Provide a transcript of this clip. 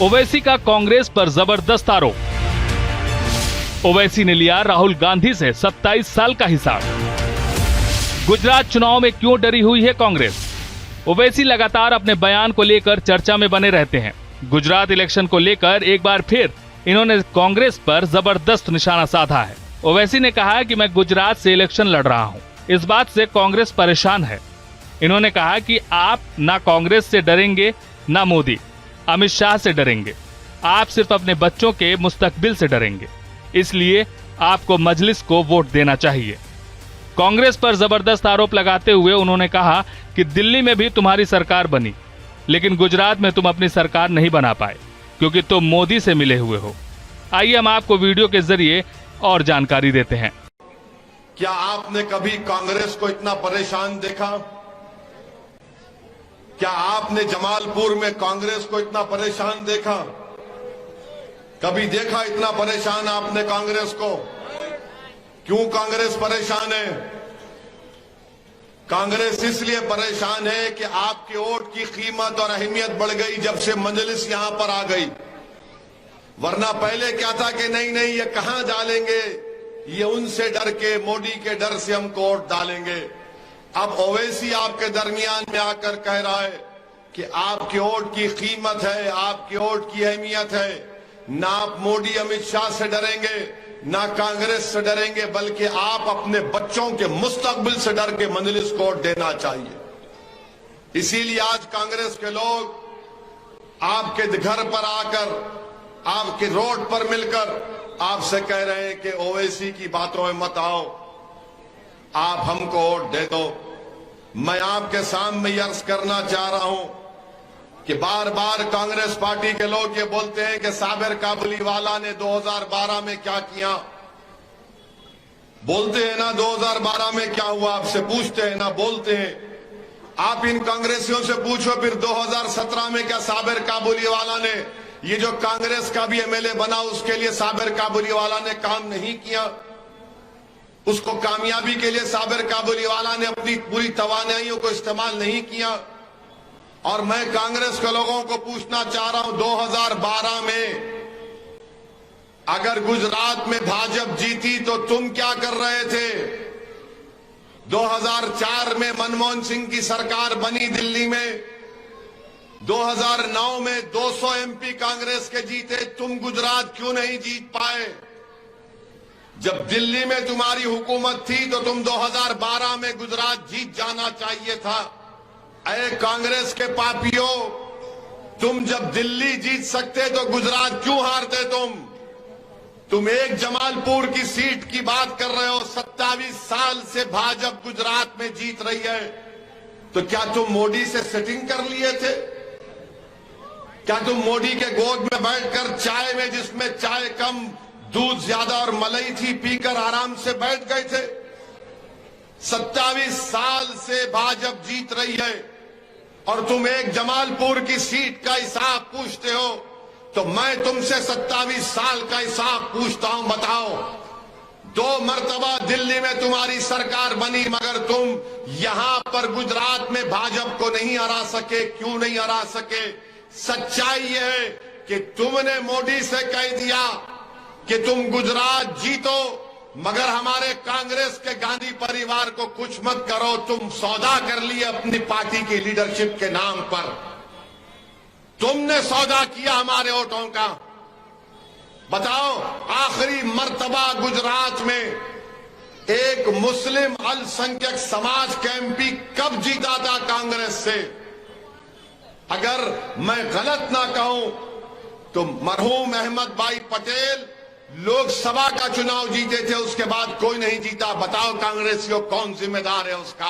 ओवैसी का कांग्रेस पर जबरदस्त आरोप। ओवैसी ने लिया राहुल गांधी से 27 साल का हिसाब। गुजरात चुनाव में क्यों डरी हुई है कांग्रेस? ओवैसी लगातार अपने बयान को लेकर चर्चा में बने रहते हैं। गुजरात इलेक्शन को लेकर एक बार फिर इन्होंने कांग्रेस पर जबरदस्त निशाना साधा है। ओवैसी ने कहा कि मैं गुजरात से इलेक्शन लड़ रहा हूं, इस बात से कांग्रेस परेशान है। इन्होंने कहा कि आप ना कांग्रेस से डरेंगे ना मोदी अमित शाह से डरेंगे, आप सिर्फ अपने बच्चों के मुस्तकबिल से डरेंगे, इसलिए आपको मजलिस को वोट देना चाहिए। कांग्रेस पर जबरदस्त आरोप लगाते हुए उन्होंने कहा कि दिल्ली में भी तुम्हारी सरकार बनी, लेकिन गुजरात में तुम अपनी सरकार नहीं बना पाए क्योंकि तुम मोदी से मिले हुए हो। आइए हम आपको वीडियो के जरिए और जानकारी देते हैं। क्या आपने कभी कांग्रेस को इतना परेशान देखा? क्या आपने जमालपुर में कांग्रेस को इतना परेशान देखा? कभी देखा इतना परेशान आपने कांग्रेस को? क्यों कांग्रेस परेशान है? कांग्रेस इसलिए परेशान है कि आपके वोट की कीमत और अहमियत बढ़ गई जब से मजलिस यहां पर आ गई। वरना पहले क्या था कि नहीं ये कहां डालेंगे, ये उनसे डर के, मोदी के डर से हम वोट डालेंगे। अब ओवैसी आपके दरमियान में आकर कह रहा है कि आपके वोट की कीमत है, आपके वोट की अहमियत है। ना आप मोदी अमित शाह से डरेंगे, ना कांग्रेस से डरेंगे, बल्कि आप अपने बच्चों के मुस्तकबिल से डर के मजलिस को वोट देना चाहिए। इसीलिए आज कांग्रेस के लोग आपके घर पर आकर, आपके रोड पर मिलकर आपसे कह रहे हैं कि ओवैसी की बातों में मत आओ, आप हमको वोट दे दो। मैं आपके सामने ये अर्ज करना चाह रहा हूं कि बार बार कांग्रेस पार्टी के लोग ये बोलते हैं कि साबिर काबुलीवाला ने 2012 में क्या किया। बोलते हैं ना 2012 में क्या हुआ, आपसे पूछते हैं ना, बोलते हैं। आप इन कांग्रेसियों से पूछो फिर 2017 में क्या साबिर काबुलीवाला ने, ये जो कांग्रेस का भी एमएलए बना, उसके लिए साबिर काबुलीवाला ने काम नहीं किया? उसको कामयाबी के लिए साबिर काबुलीवाला ने अपनी पूरी तवानाइयों को इस्तेमाल नहीं किया? और मैं कांग्रेस के लोगों को पूछना चाह रहा हूं, 2012 में अगर गुजरात में भाजपा जीती तो तुम क्या कर रहे थे? 2004 में मनमोहन सिंह की सरकार बनी दिल्ली में, 2009 में 200 एमपी कांग्रेस के जीते, तुम गुजरात क्यों नहीं जीत पाए? जब दिल्ली में तुम्हारी हुकूमत थी तो तुम 2012 में गुजरात जीत जाना चाहिए था। अरे कांग्रेस के पापियों, तुम जब दिल्ली जीत सकते तो गुजरात क्यों हारते? तुम एक जमालपुर की सीट की बात कर रहे हो। 27 साल से भाजपा गुजरात में जीत रही है, तो क्या तुम मोदी से सेटिंग कर लिए थे? क्या तुम मोदी के गोद में बैठकर चाय में, जिसमें चाय कम दूध ज्यादा और मलाई थी, पीकर आराम से बैठ गए थे? 27 साल से भाजपा जीत रही है और तुम एक जमालपुर की सीट का हिसाब पूछते हो, तो मैं तुमसे 27 साल का हिसाब पूछता हूं। बताओ, 2 मर्तबा दिल्ली में तुम्हारी सरकार बनी, मगर तुम यहां पर गुजरात में भाजपा को नहीं हरा सके। क्यों नहीं हरा सके? सच्चाई यह है कि तुमने मोदी से कह दिया कि तुम गुजरात जीतो, मगर हमारे कांग्रेस के गांधी परिवार को कुछ मत करो। तुम सौदा कर लिए अपनी पार्टी की लीडरशिप के नाम पर। तुमने सौदा किया हमारे वोटों का। बताओ, आखिरी मर्तबा गुजरात में एक मुस्लिम अल्पसंख्यक समाज का एमपी कब जीता था कांग्रेस से? अगर मैं गलत ना कहूं तो मरहूम अहमद भाई पटेल लोकसभा का चुनाव जीते थे, उसके बाद कोई नहीं जीता। बताओ कांग्रेसियों, कौन जिम्मेदार है उसका?